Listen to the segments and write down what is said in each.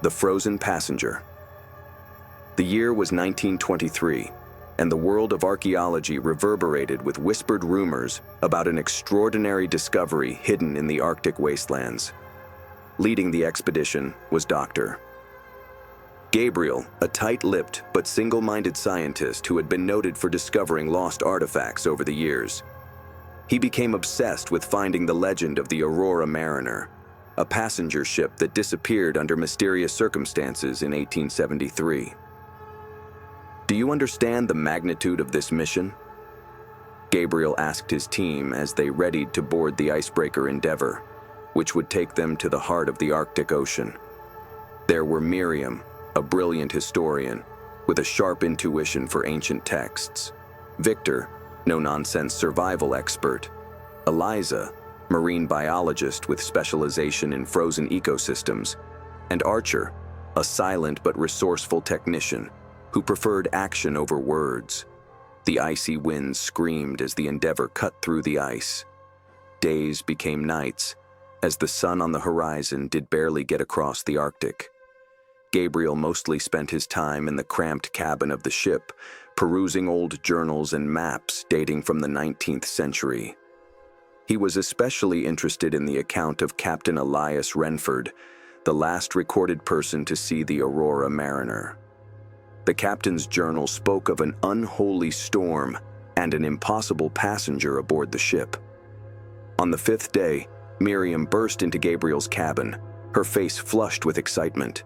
The Frozen Passenger. The year was 1923, and the world of archaeology reverberated with whispered rumors about an extraordinary discovery hidden in the Arctic wastelands. Leading the expedition was Dr. Gabriel, a tight-lipped but single-minded scientist who had been noted for discovering lost artifacts over the years. He became obsessed with finding the legend of the Aurora Mariner, a passenger ship that disappeared under mysterious circumstances in 1873. Do you understand the magnitude of this mission? Gabriel asked his team as they readied to board the icebreaker Endeavour, which would take them to the heart of the Arctic Ocean. There were Miriam, a brilliant historian with a sharp intuition for ancient texts; Victor, no-nonsense survival expert; Eliza, marine biologist with specialization in frozen ecosystems; and Archer, a silent but resourceful technician who preferred action over words. The icy winds screamed as the Endeavour cut through the ice. Days became nights, as the sun on the horizon did barely get across the Arctic. Gabriel mostly spent his time in the cramped cabin of the ship, perusing old journals and maps dating from the 19th century. He was especially interested in the account of Captain Elias Renford, the last recorded person to see the Aurora Mariner. The captain's journal spoke of an unholy storm and an impossible passenger aboard the ship. On the 5th day, Miriam burst into Gabriel's cabin, her face flushed with excitement.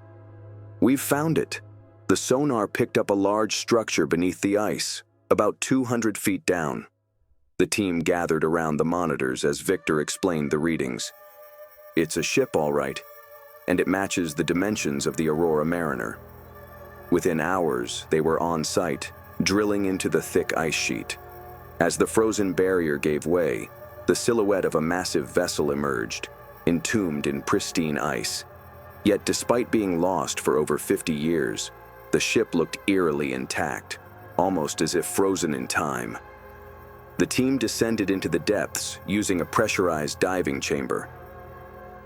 "We've found it." The sonar picked up a large structure beneath the ice, about 200 feet down. The team gathered around the monitors as Victor explained the readings. "It's a ship, all right, and it matches the dimensions of the Aurora Mariner." Within hours, they were on site, drilling into the thick ice sheet. As the frozen barrier gave way, the silhouette of a massive vessel emerged, entombed in pristine ice. Yet despite being lost for over 50 years, the ship looked eerily intact, almost as if frozen in time. The team descended into the depths using a pressurized diving chamber.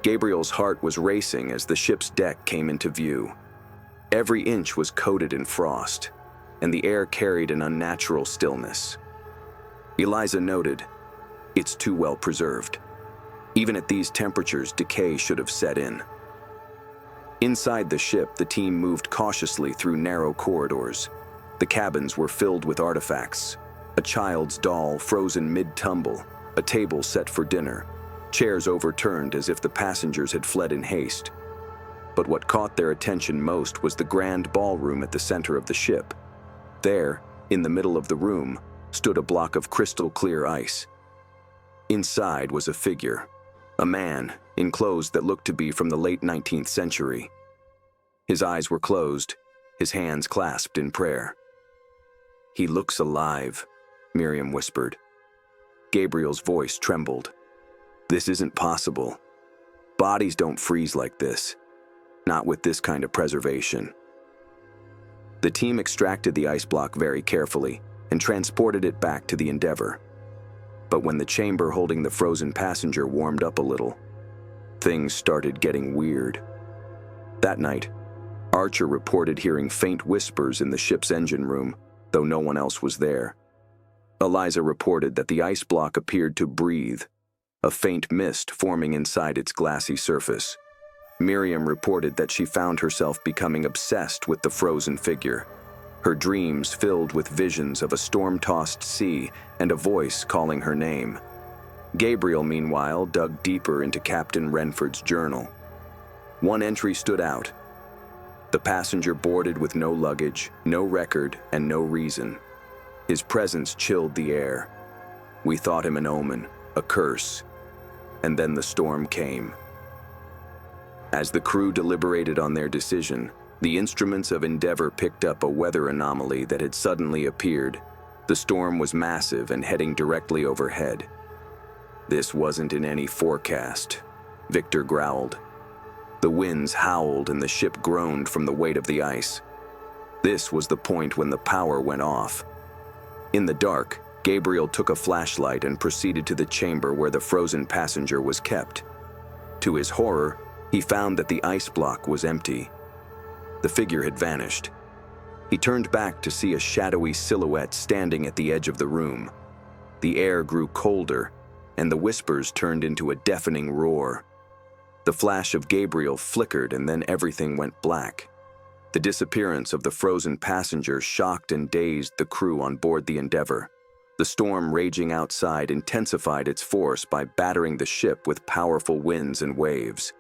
Gabriel's heart was racing as the ship's deck came into view. Every inch was coated in frost, and the air carried an unnatural stillness. Eliza noted, "It's too well preserved. Even at these temperatures, decay should have set in." Inside the ship, the team moved cautiously through narrow corridors. The cabins were filled with artifacts: a child's doll frozen mid-tumble, a table set for dinner, chairs overturned as if the passengers had fled in haste. But what caught their attention most was the grand ballroom at the center of the ship. There, in the middle of the room, stood a block of crystal-clear ice. Inside was a figure, a man in clothes that looked to be from the late 19th century. His eyes were closed, his hands clasped in prayer. "He looks alive," Miriam whispered. Gabriel's voice trembled. "This isn't possible. Bodies don't freeze like this. Not with this kind of preservation." The team extracted the ice block very carefully and transported it back to the Endeavour. But when the chamber holding the frozen passenger warmed up a little, things started getting weird. That night, Archer reported hearing faint whispers in the ship's engine room, though no one else was there. Eliza reported that the ice block appeared to breathe, a faint mist forming inside its glassy surface. Miriam reported that she found herself becoming obsessed with the frozen figure, her dreams filled with visions of a storm-tossed sea and a voice calling her name. Gabriel, meanwhile, dug deeper into Captain Renford's journal. One entry stood out. The passenger boarded with no luggage, no record, and no reason. His presence chilled the air. "We thought him an omen, a curse." And then the storm came. As the crew deliberated on their decision, the instruments of Endeavour picked up a weather anomaly that had suddenly appeared. The storm was massive and heading directly overhead. "This wasn't in any forecast," Victor growled. The winds howled and the ship groaned from the weight of the ice. This was the point when the power went off. In the dark, Gabriel took a flashlight and proceeded to the chamber where the frozen passenger was kept. To his horror, he found that the ice block was empty. The figure had vanished. He turned back to see a shadowy silhouette standing at the edge of the room. The air grew colder, and the whispers turned into a deafening roar. The flash of Gabriel flickered, and then everything went black. The disappearance of the frozen passenger shocked and dazed the crew on board the Endeavour. The storm raging outside intensified its force by battering the ship with powerful winds and waves.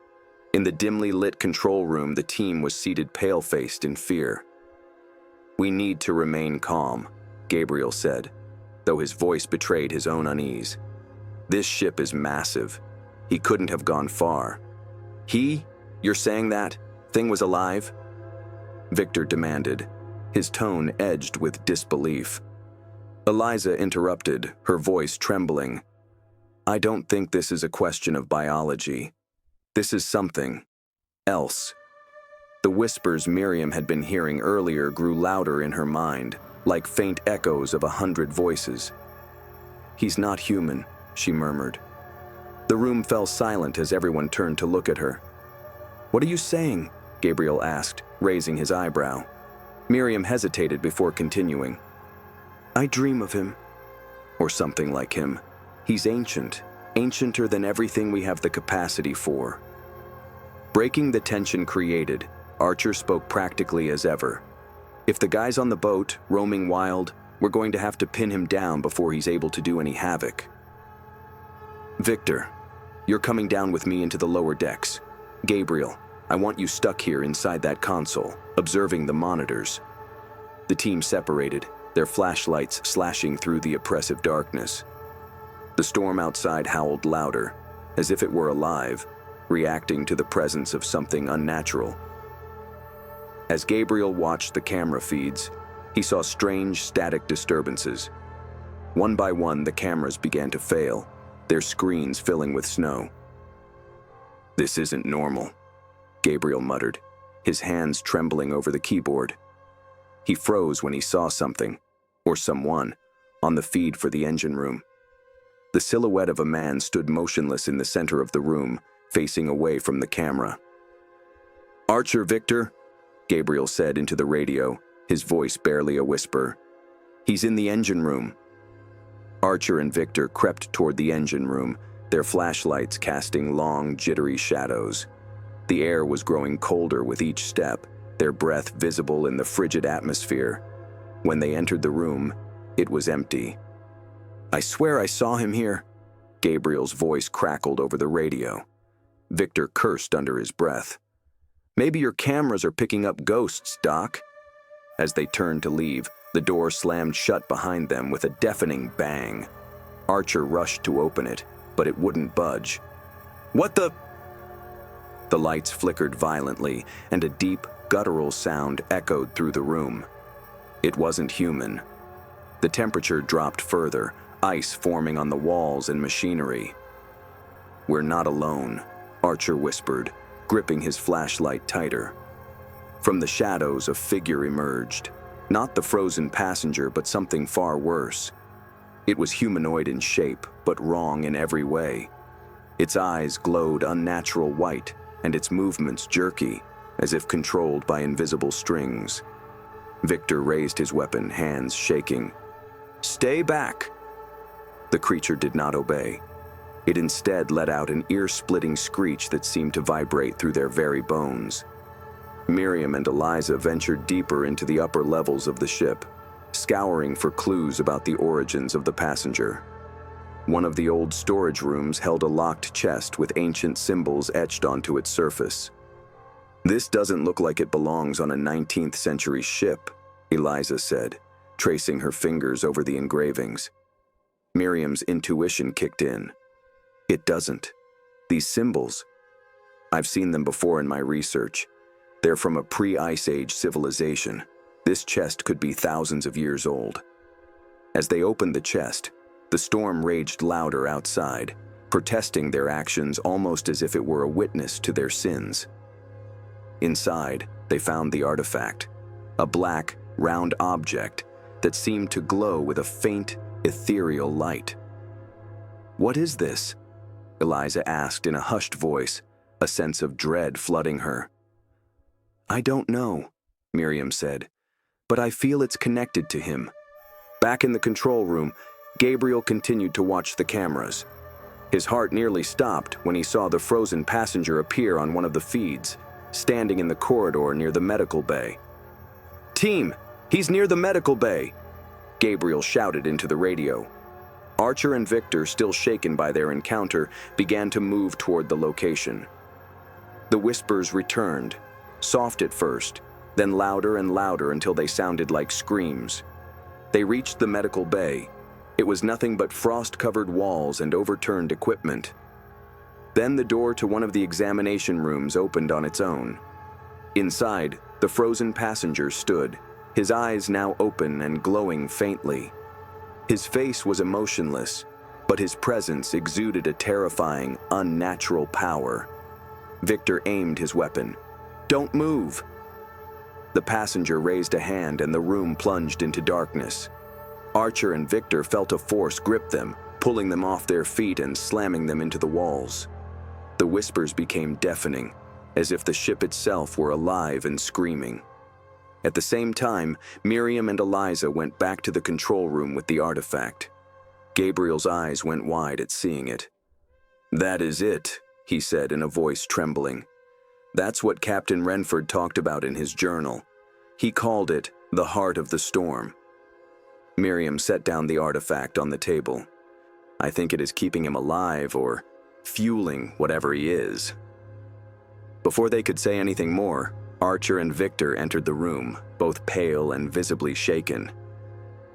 In the dimly lit control room, the team was seated pale-faced in fear. "We need to remain calm," Gabriel said, though his voice betrayed his own unease. "This ship is massive. He couldn't have gone far." You're saying that thing was alive?" Victor demanded, his tone edged with disbelief. Eliza interrupted, her voice trembling. "I don't think this is a question of biology. This is something else." The whispers Miriam had been hearing earlier grew louder in her mind, like faint echoes of 100 voices. "He's not human," she murmured. The room fell silent as everyone turned to look at her. "What are you saying?" Gabriel asked, raising his eyebrow. Miriam hesitated before continuing. "I dream of him, or something like him. He's ancient, ancienter than everything we have the capacity for." Breaking the tension created, Archer spoke practically as ever. "If the guy's on the boat, roaming wild, we're going to have to pin him down before he's able to do any havoc." "Victor, you're coming down with me into the lower decks. Gabriel, I want you stuck here inside that console, observing the monitors." The team separated, their flashlights slashing through the oppressive darkness. The storm outside howled louder, as if it were alive, reacting to the presence of something unnatural. As Gabriel watched the camera feeds, he saw strange static disturbances. One by one, the cameras began to fail, their screens filling with snow. "This isn't normal," Gabriel muttered, his hands trembling over the keyboard. He froze when he saw something, or someone, on the feed for the engine room. The silhouette of a man stood motionless in the center of the room, facing away from the camera. "Archer, Victor," Gabriel said into the radio, his voice barely a whisper. "He's in the engine room." Archer and Victor crept toward the engine room, their flashlights casting long, jittery shadows. The air was growing colder with each step, their breath visible in the frigid atmosphere. When they entered the room, it was empty. "I swear I saw him here," Gabriel's voice crackled over the radio. Victor cursed under his breath. "Maybe your cameras are picking up ghosts, Doc." As they turned to leave, the door slammed shut behind them with a deafening bang. Archer rushed to open it, but it wouldn't budge. "What the—" The lights flickered violently, and a deep, guttural sound echoed through the room. It wasn't human. The temperature dropped further, ice forming on the walls and machinery. "We're not alone," Archer whispered, gripping his flashlight tighter. From the shadows, a figure emerged. Not the frozen passenger, but something far worse. It was humanoid in shape, but wrong in every way. Its eyes glowed unnatural white, and its movements jerky, as if controlled by invisible strings. Victor raised his weapon, hands shaking. "Stay back!" The creature did not obey. It instead let out an ear-splitting screech that seemed to vibrate through their very bones. Miriam and Eliza ventured deeper into the upper levels of the ship, scouring for clues about the origins of the passenger. One of the old storage rooms held a locked chest with ancient symbols etched onto its surface. "This doesn't look like it belongs on a 19th century ship," Eliza said, tracing her fingers over the engravings. Miriam's intuition kicked in. "It doesn't. These symbols, I've seen them before in my research. They're from a pre-Ice Age civilization. This chest could be thousands of years old." As they opened the chest, the storm raged louder outside, protesting their actions almost as if it were a witness to their sins. Inside, they found the artifact, a black, round object that seemed to glow with a faint, ethereal light. "What is this?" Eliza asked in a hushed voice, a sense of dread flooding her. "I don't know," Miriam said. "But I feel it's connected to him." Back in the control room, Gabriel continued to watch the cameras. His heart nearly stopped when he saw the frozen passenger appear on one of the feeds, standing in the corridor near the medical bay. "Team, he's near the medical bay!" Gabriel shouted into the radio. Archer and Victor, still shaken by their encounter, began to move toward the location. The whispers returned, soft at first, then louder and louder until they sounded like screams. They reached the medical bay. It was nothing but frost-covered walls and overturned equipment. Then the door to one of the examination rooms opened on its own. Inside, the frozen passenger stood, his eyes now open and glowing faintly. His face was emotionless, but his presence exuded a terrifying, unnatural power. Victor aimed his weapon. "Don't move!" The passenger raised a hand and the room plunged into darkness. Archer and Victor felt a force grip them, pulling them off their feet and slamming them into the walls. The whispers became deafening, as if the ship itself were alive and screaming. At the same time, Miriam and Eliza went back to the control room with the artifact. Gabriel's eyes went wide at seeing it. "That is it," he said in a voice trembling. "That's what Captain Renford talked about in his journal. He called it the heart of the storm." Miriam set down the artifact on the table. "I think it is keeping him alive or fueling whatever he is." Before they could say anything more, Archer and Victor entered the room, both pale and visibly shaken.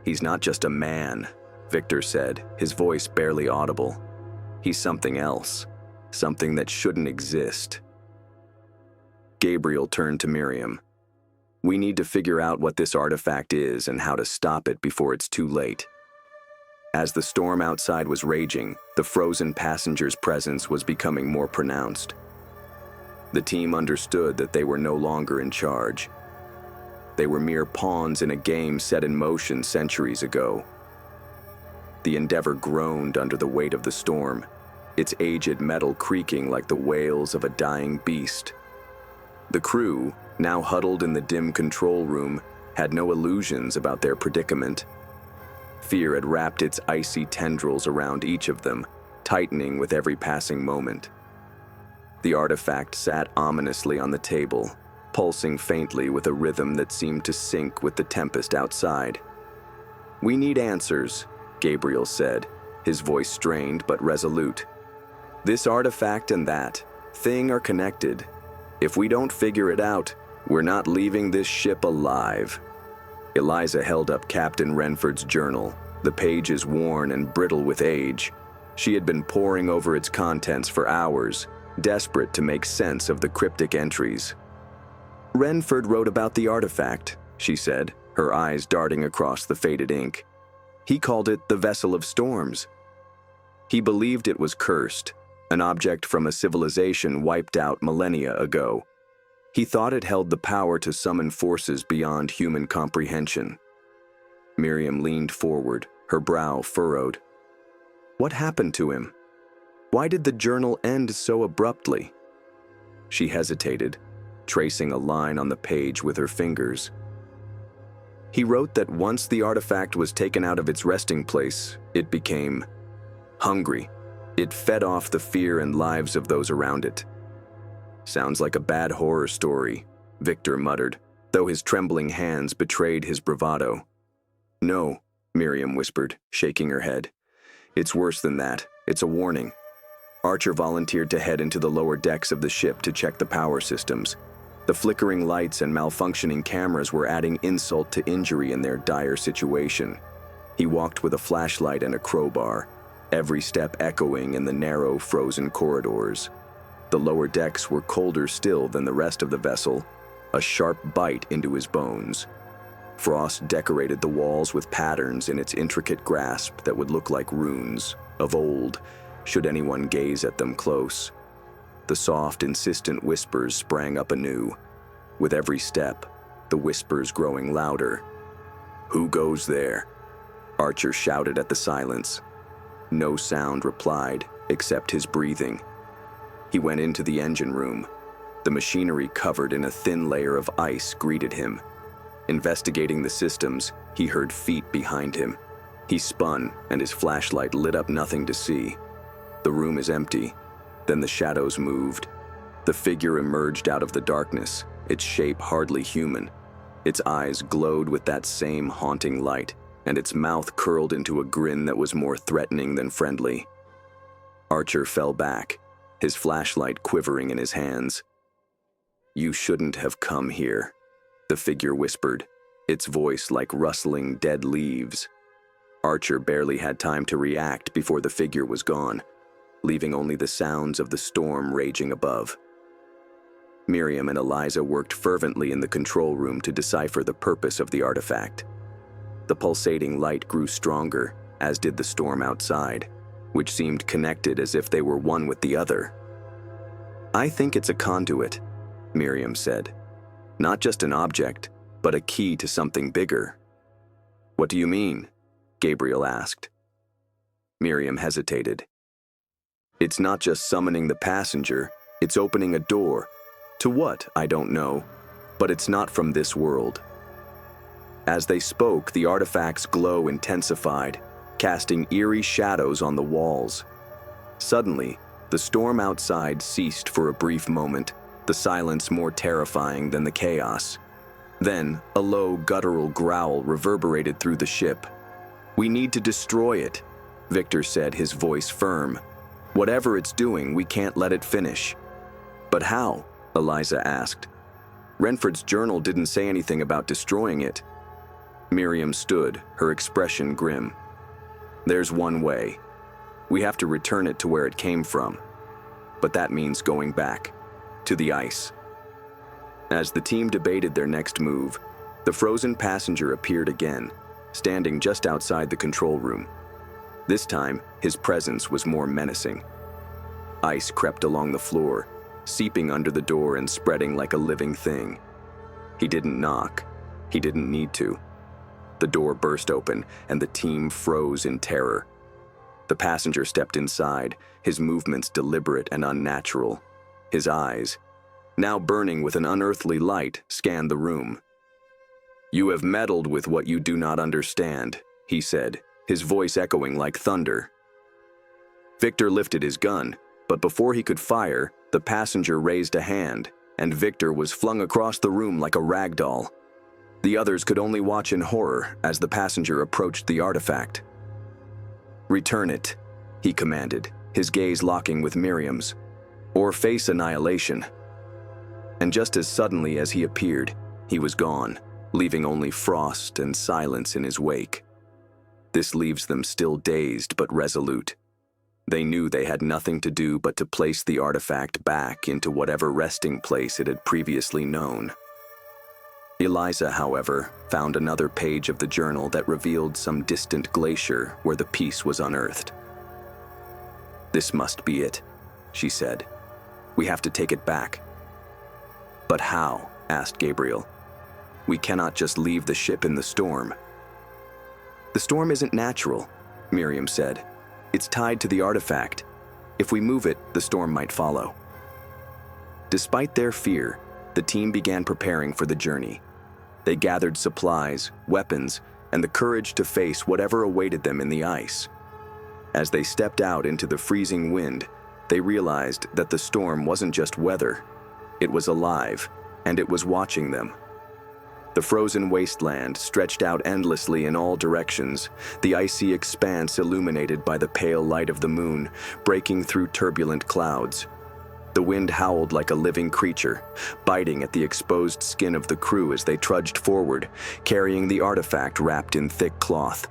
"He's not just a man," Victor said, his voice barely audible. "He's something else, something that shouldn't exist." Gabriel turned to Miriam. "We need to figure out what this artifact is and how to stop it before it's too late." As the storm outside was raging, the frozen passenger's presence was becoming more pronounced. The team understood that they were no longer in charge. They were mere pawns in a game set in motion centuries ago. The Endeavor groaned under the weight of the storm, its aged metal creaking like the wails of a dying beast. The crew, now huddled in the dim control room, had no illusions about their predicament. Fear had wrapped its icy tendrils around each of them, tightening with every passing moment. The artifact sat ominously on the table, pulsing faintly with a rhythm that seemed to sync with the tempest outside. "We need answers," Gabriel said, his voice strained but resolute. "This artifact and that thing are connected. If we don't figure it out, we're not leaving this ship alive." Eliza held up Captain Renford's journal, the pages worn and brittle with age. She had been poring over its contents for hours, desperate to make sense of the cryptic entries. "Renford wrote about the artifact," she said, her eyes darting across the faded ink. "He called it the Vessel of Storms. He believed it was cursed, an object from a civilization wiped out millennia ago. He thought it held the power to summon forces beyond human comprehension." Miriam leaned forward, her brow furrowed. "What happened to him? Why did the journal end so abruptly?" She hesitated, tracing a line on the page with her fingers. "He wrote that once the artifact was taken out of its resting place, it became hungry. It fed off the fear and lives of those around it." "Sounds like a bad horror story," Victor muttered, though his trembling hands betrayed his bravado. "No," Miriam whispered, shaking her head. "It's worse than that. It's a warning." Archer volunteered to head into the lower decks of the ship to check the power systems. The flickering lights and malfunctioning cameras were adding insult to injury in their dire situation. He walked with a flashlight and a crowbar, every step echoing in the narrow, frozen corridors. The lower decks were colder still than the rest of the vessel, a sharp bite into his bones. Frost decorated the walls with patterns in its intricate grasp that would look like runes, of old, should anyone gaze at them close. The soft, insistent whispers sprang up anew. With every step, the whispers growing louder. "Who goes there?" Archer shouted at the silence. No sound replied, except his breathing. He went into the engine room. The machinery covered in a thin layer of ice greeted him. Investigating the systems, he heard feet behind him. He spun, and his flashlight lit up nothing to see. The room is empty. Then the shadows moved. The figure emerged out of the darkness, its shape hardly human. Its eyes glowed with that same haunting light, and its mouth curled into a grin that was more threatening than friendly. Archer fell back, his flashlight quivering in his hands. "You shouldn't have come here," the figure whispered, its voice like rustling dead leaves. Archer barely had time to react before the figure was gone, leaving only the sounds of the storm raging above. Miriam and Eliza worked fervently in the control room to decipher the purpose of the artifact. The pulsating light grew stronger, as did the storm outside, which seemed connected as if they were one with the other. "I think it's a conduit," Miriam said. "Not just an object, but a key to something bigger." "What do you mean?" Gabriel asked. Miriam hesitated. "It's not just summoning the passenger, it's opening a door. To what, I don't know, but it's not from this world." As they spoke, the artifact's glow intensified, casting eerie shadows on the walls. Suddenly, the storm outside ceased for a brief moment, the silence more terrifying than the chaos. Then, a low, guttural growl reverberated through the ship. "We need to destroy it," Victor said, his voice firm. "Whatever it's doing, we can't let it finish." "But how?" Eliza asked. "Renford's journal didn't say anything about destroying it." Miriam stood, her expression grim. "There's one way. We have to return it to where it came from. But that means going back, to the ice." As the team debated their next move, the frozen passenger appeared again, standing just outside the control room. This time, his presence was more menacing. Ice crept along the floor, seeping under the door and spreading like a living thing. He didn't knock. He didn't need to. The door burst open, and the team froze in terror. The passenger stepped inside, his movements deliberate and unnatural. His eyes, now burning with an unearthly light, scanned the room. "You have meddled with what you do not understand," he said, his voice echoing like thunder. Victor lifted his gun, but before he could fire, the passenger raised a hand, and Victor was flung across the room like a rag doll. The others could only watch in horror as the passenger approached the artifact. "Return it," he commanded, his gaze locking with Miriam's, "or face annihilation." And just as suddenly as he appeared, he was gone, leaving only frost and silence in his wake. This leaves them still dazed but resolute. They knew they had nothing to do but to place the artifact back into whatever resting place it had previously known. Eliza, however, found another page of the journal that revealed some distant glacier where the piece was unearthed. "This must be it," she said. "We have to take it back." "But how?" asked Gabriel. "We cannot just leave the ship in the storm." "The storm isn't natural," Miriam said. "It's tied to the artifact. If we move it, the storm might follow." Despite their fear, the team began preparing for the journey. They gathered supplies, weapons, and the courage to face whatever awaited them in the ice. As they stepped out into the freezing wind, they realized that the storm wasn't just weather. It was alive, and it was watching them. The frozen wasteland stretched out endlessly in all directions, the icy expanse illuminated by the pale light of the moon, breaking through turbulent clouds. The wind howled like a living creature, biting at the exposed skin of the crew as they trudged forward, carrying the artifact wrapped in thick cloth.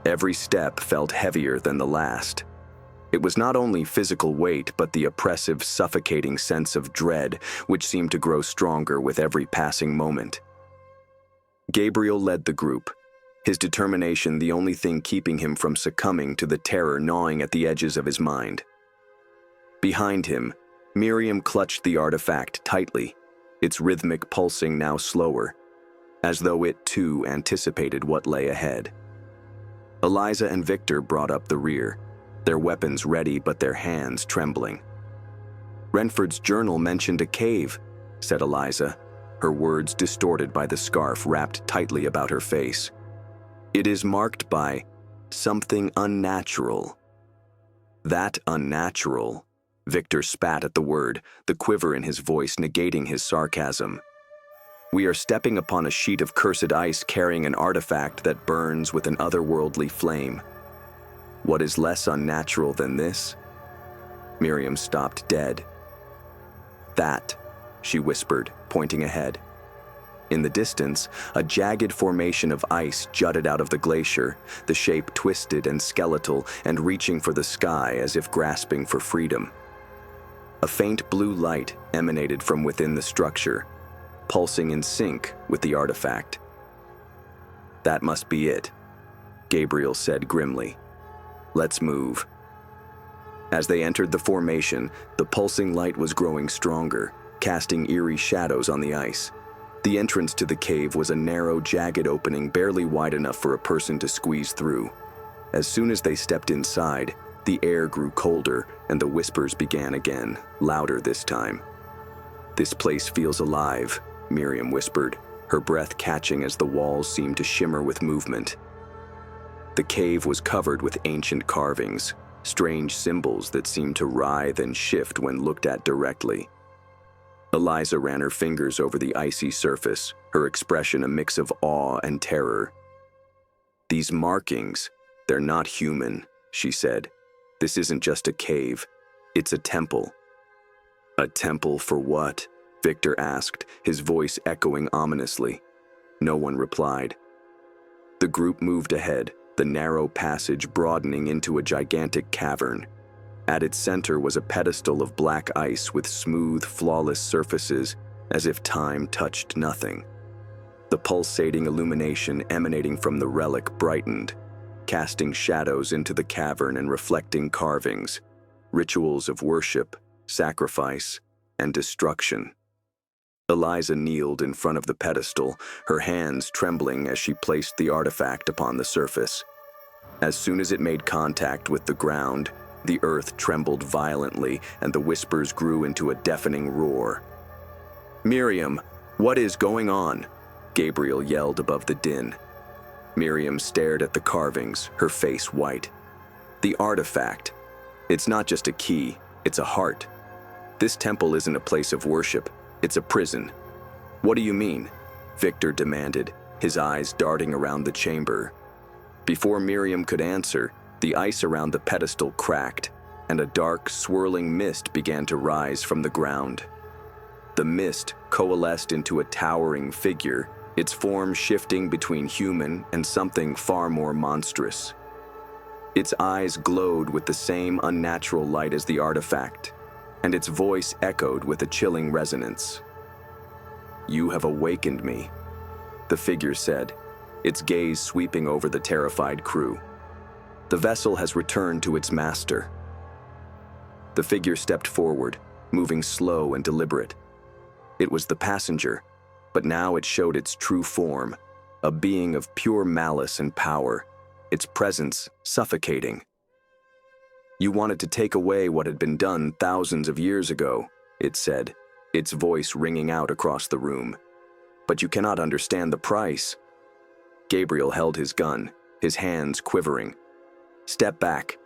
Every step felt heavier than the last. It was not only physical weight, but the oppressive, suffocating sense of dread, which seemed to grow stronger with every passing moment. Gabriel led the group, his determination the only thing keeping him from succumbing to the terror gnawing at the edges of his mind. Behind him, Miriam clutched the artifact tightly, its rhythmic pulsing now slower, as though it too anticipated what lay ahead. Eliza and Victor brought up the rear, their weapons ready but their hands trembling. Renford's journal mentioned a cave, said Eliza, her words distorted by the scarf wrapped tightly about her face. It is marked by something unnatural. That unnatural. Victor spat at the word, the quiver in his voice negating his sarcasm. We are stepping upon a sheet of cursed ice carrying an artifact that burns with an otherworldly flame. What is less unnatural than this? Miriam stopped dead. That, she whispered, pointing ahead. In the distance, a jagged formation of ice jutted out of the glacier, the shape twisted and skeletal and reaching for the sky as if grasping for freedom. A faint blue light emanated from within the structure, pulsing in sync with the artifact. That must be it, Gabriel said grimly. Let's move. As they entered the formation, the pulsing light was growing stronger, casting eerie shadows on the ice. The entrance to the cave was a narrow, jagged opening barely wide enough for a person to squeeze through. As soon as they stepped inside, the air grew colder and the whispers began again, louder this time. This place feels alive, Miriam whispered, her breath catching as the walls seemed to shimmer with movement. The cave was covered with ancient carvings, strange symbols that seemed to writhe and shift when looked at directly. Eliza ran her fingers over the icy surface, her expression a mix of awe and terror. These markings, they're not human, she said. This isn't just a cave, it's a temple. A temple for what? Victor asked, his voice echoing ominously. No one replied. The group moved ahead, the narrow passage broadening into a gigantic cavern. At its center was a pedestal of black ice with smooth, flawless surfaces, as if time touched nothing. The pulsating illumination emanating from the relic brightened, casting shadows into the cavern and reflecting carvings, rituals of worship, sacrifice, and destruction. Eliza kneeled in front of the pedestal, her hands trembling as she placed the artifact upon the surface. As soon as it made contact with the ground, the earth trembled violently and the whispers grew into a deafening roar. "Miriam, what is going on?" Gabriel yelled above the din. Miriam stared at the carvings, her face white. The artifact. It's not just a key, it's a heart. This temple isn't a place of worship, it's a prison. What do you mean? Victor demanded, his eyes darting around the chamber. Before Miriam could answer, the ice around the pedestal cracked, and a dark, swirling mist began to rise from the ground. The mist coalesced into a towering figure, its form shifting between human and something far more monstrous. Its eyes glowed with the same unnatural light as the artifact, and its voice echoed with a chilling resonance. "You have awakened me," the figure said, its gaze sweeping over the terrified crew. "The vessel has returned to its master." The figure stepped forward, moving slow and deliberate. It was the passenger, but now it showed its true form, a being of pure malice and power, its presence suffocating. "You wanted to take away what had been done thousands of years ago," it said, its voice ringing out across the room. "But you cannot understand the price." Gabriel held his gun, his hands quivering. "Step back."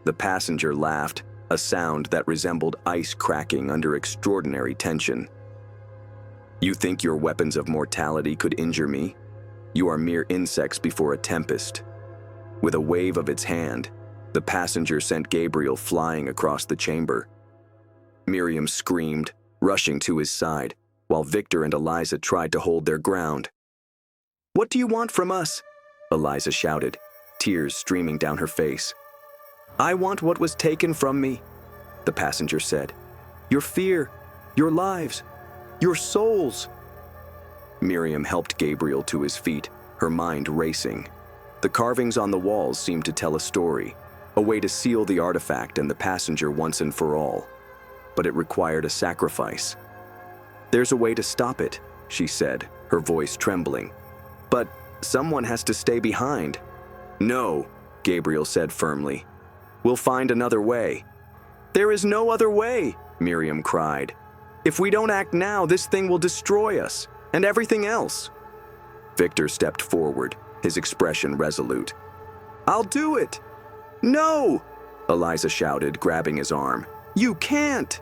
The passenger laughed, a sound that resembled ice cracking under extraordinary tension. "You think your weapons of mortality could injure me? You are mere insects before a tempest." With a wave of its hand, the passenger sent Gabriel flying across the chamber. Miriam screamed, rushing to his side, while Victor and Eliza tried to hold their ground. "What do you want from us?" Eliza shouted, tears streaming down her face. "I want what was taken from me," the passenger said. "Your fear, your lives, your souls." Miriam helped Gabriel to his feet, her mind racing. The carvings on the walls seemed to tell a story, a way to seal the artifact and the passenger once and for all. But it required a sacrifice. "There's a way to stop it," she said, her voice trembling. "But someone has to stay behind." "No," Gabriel said firmly. "We'll find another way." "There is no other way," Miriam cried. "If we don't act now, this thing will destroy us, and everything else." Victor stepped forward, his expression resolute. "I'll do it!" "No!" Eliza shouted, grabbing his arm. "You can't!"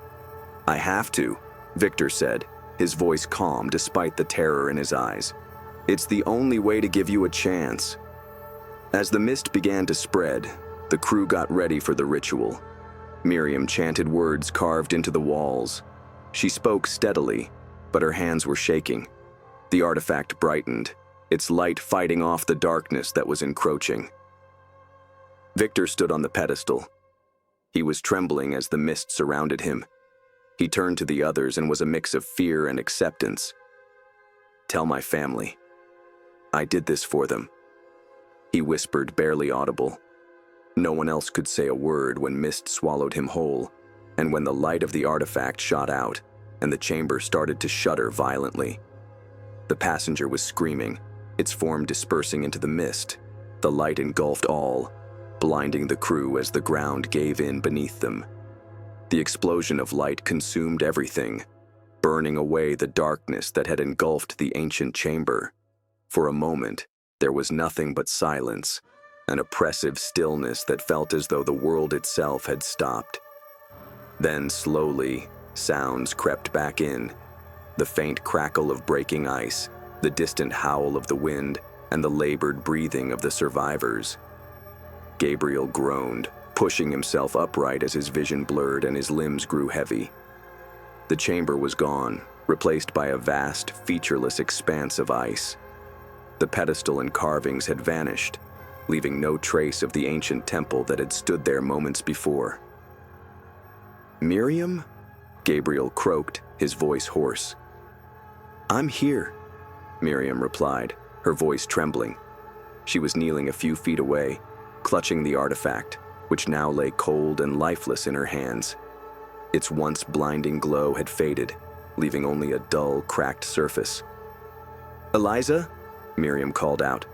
"I have to," Victor said, his voice calm despite the terror in his eyes. "It's the only way to give you a chance." As the mist began to spread, the crew got ready for the ritual. Miriam chanted words carved into the walls. She spoke steadily, but her hands were shaking. The artifact brightened, its light fighting off the darkness that was encroaching. Victor stood on the pedestal. He was trembling as the mist surrounded him. He turned to the others and was a mix of fear and acceptance. "Tell my family. I did this for them," he whispered, barely audible. No one else could say a word when mist swallowed him whole, and when the light of the artifact shot out, and the chamber started to shudder violently. The passenger was screaming, its form dispersing into the mist. The light engulfed all, blinding the crew as the ground gave in beneath them. The explosion of light consumed everything, burning away the darkness that had engulfed the ancient chamber. For a moment, there was nothing but silence, an oppressive stillness that felt as though the world itself had stopped. Then, slowly, sounds crept back in. The faint crackle of breaking ice, the distant howl of the wind, and the labored breathing of the survivors. Gabriel groaned, pushing himself upright as his vision blurred and his limbs grew heavy. The chamber was gone, replaced by a vast, featureless expanse of ice. The pedestal and carvings had vanished, leaving no trace of the ancient temple that had stood there moments before. "Miriam?" Gabriel croaked, his voice hoarse. "I'm here," Miriam replied, her voice trembling. She was kneeling a few feet away, clutching the artifact, which now lay cold and lifeless in her hands. Its once blinding glow had faded, leaving only a dull, cracked surface. "Eliza?" Miriam called out.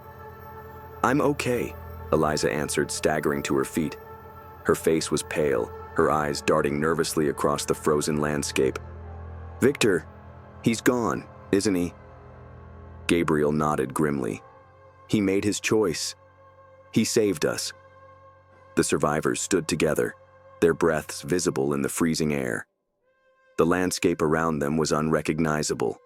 "I'm okay," Eliza answered, staggering to her feet. Her face was pale, her eyes darting nervously across the frozen landscape. "Victor, he's gone, isn't he?" Gabriel nodded grimly. "He made his choice. He saved us." The survivors stood together, their breaths visible in the freezing air. The landscape around them was unrecognizable,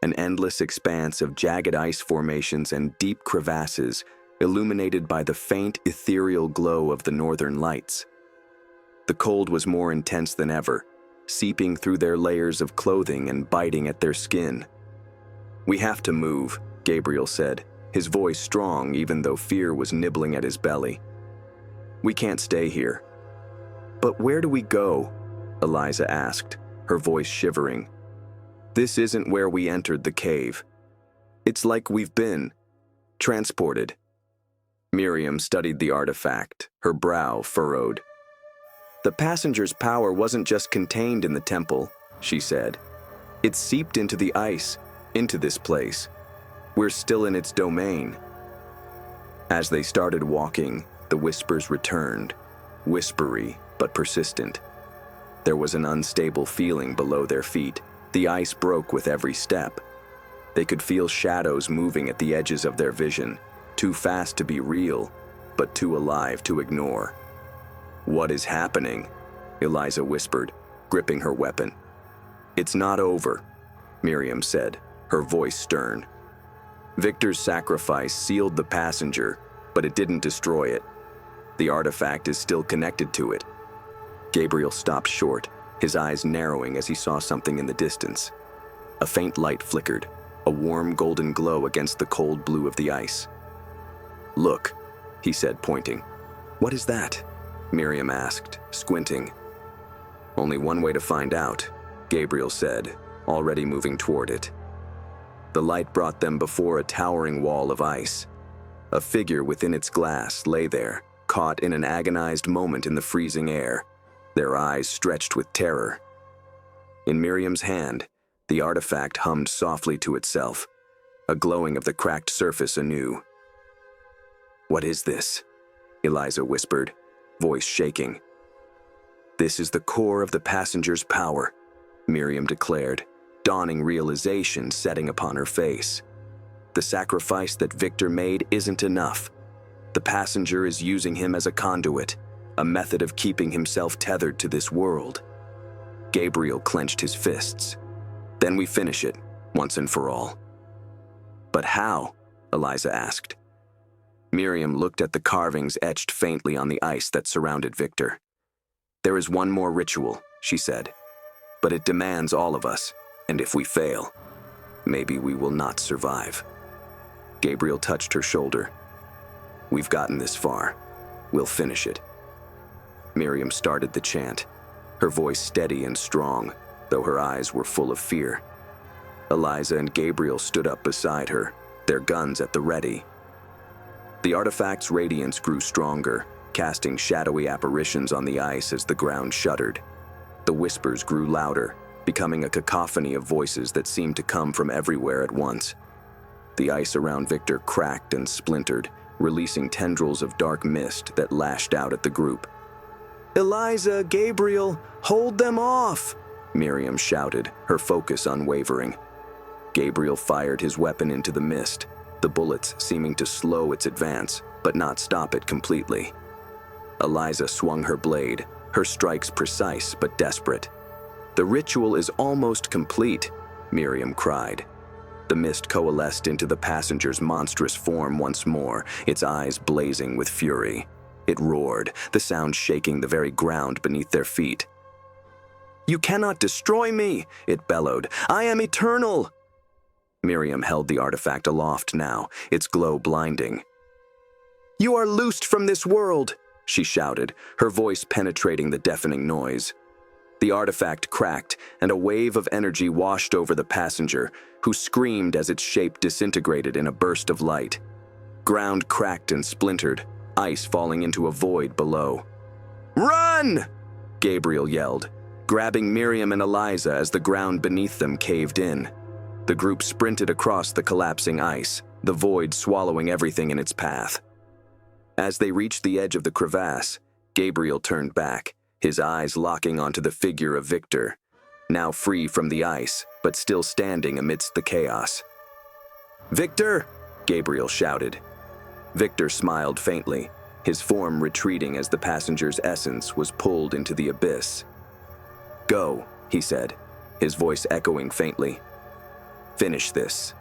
an endless expanse of jagged ice formations and deep crevasses illuminated by the faint, ethereal glow of the northern lights. The cold was more intense than ever, seeping through their layers of clothing and biting at their skin. "We have to move," Gabriel said, his voice strong even though fear was nibbling at his belly. "We can't stay here." "But where do we go?" Eliza asked, her voice shivering. "This isn't where we entered the cave. It's like we've been transported." Miriam studied the artifact, her brow furrowed. "The passenger's power wasn't just contained in the temple," she said. "It seeped into the ice, into this place. We're still in its domain." As they started walking, the whispers returned, whispery but persistent. There was an unstable feeling below their feet. The ice broke with every step. They could feel shadows moving at the edges of their vision, too fast to be real, but too alive to ignore. "What is happening?" Eliza whispered, gripping her weapon. "It's not over," Miriam said, her voice stern. "Victor's sacrifice sealed the passenger, but it didn't destroy it. The artifact is still connected to it." Gabriel stopped short, his eyes narrowing as he saw something in the distance. A faint light flickered, a warm golden glow against the cold blue of the ice. "Look," he said, pointing. "What is that?" Miriam asked, squinting. "Only one way to find out," Gabriel said, already moving toward it. The light brought them before a towering wall of ice. A figure within its glass lay there, caught in an agonized moment in the freezing air, their eyes stretched with terror. In Miriam's hand, the artifact hummed softly to itself, a glowing of the cracked surface anew. "What is this?" Eliza whispered, voice shaking. This is the core of the passenger's power, Miriam declared, dawning realization setting upon her face. The sacrifice that Victor made isn't enough. The passenger is using him as a conduit, a method of keeping himself tethered to this world. Gabriel clenched his fists. Then we finish it, once and for all. But how? Eliza asked. Miriam looked at the carvings etched faintly on the ice that surrounded Victor. There is one more ritual, she said, but it demands all of us, and if we fail, maybe we will not survive. Gabriel touched her shoulder. We've gotten this far. We'll finish it. Miriam started the chant, her voice steady and strong, though her eyes were full of fear. Eliza and Gabriel stood up beside her, their guns at the ready. The artifact's radiance grew stronger, casting shadowy apparitions on the ice as the ground shuddered. The whispers grew louder, becoming a cacophony of voices that seemed to come from everywhere at once. The ice around Victor cracked and splintered, releasing tendrils of dark mist that lashed out at the group. "Eliza, Gabriel, hold them off!" Miriam shouted, her focus unwavering. Gabriel fired his weapon into the mist, the bullets seeming to slow its advance, but not stop it completely. Eliza swung her blade, her strikes precise but desperate. "The ritual is almost complete," Miriam cried. The mist coalesced into the passenger's monstrous form once more, its eyes blazing with fury. It roared, the sound shaking the very ground beneath their feet. "You cannot destroy me," it bellowed. "I am eternal." Miriam held the artifact aloft now, its glow blinding. "You are loosed from this world," she shouted, her voice penetrating the deafening noise. The artifact cracked, and a wave of energy washed over the passenger, who screamed as its shape disintegrated in a burst of light. Ground cracked and splintered, ice falling into a void below. "Run!" Gabriel yelled, grabbing Miriam and Eliza as the ground beneath them caved in. The group sprinted across the collapsing ice, the void swallowing everything in its path. As they reached the edge of the crevasse, Gabriel turned back, his eyes locking onto the figure of Victor, now free from the ice, but still standing amidst the chaos. "Victor!" Gabriel shouted. Victor smiled faintly, his form retreating as the passenger's essence was pulled into the abyss. "Go," he said, his voice echoing faintly. "Finish this."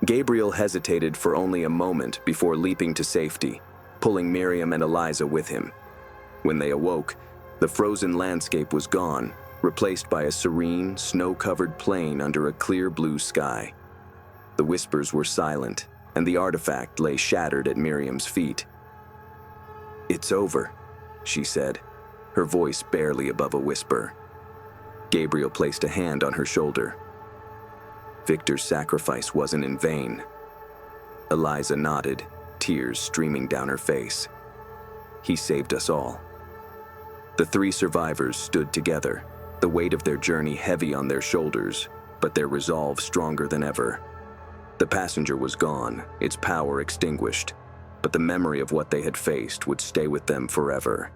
Gabriel hesitated for only a moment before leaping to safety, pulling Miriam and Eliza with him. When they awoke, the frozen landscape was gone, replaced by a serene, snow-covered plain under a clear blue sky. The whispers were silent, and the artifact lay shattered at Miriam's feet. "It's over," she said, her voice barely above a whisper. Gabriel placed a hand on her shoulder. Victor's sacrifice wasn't in vain. Eliza nodded, tears streaming down her face. "He saved us all." The three survivors stood together, the weight of their journey heavy on their shoulders, but their resolve stronger than ever. The passenger was gone, its power extinguished, but the memory of what they had faced would stay with them forever.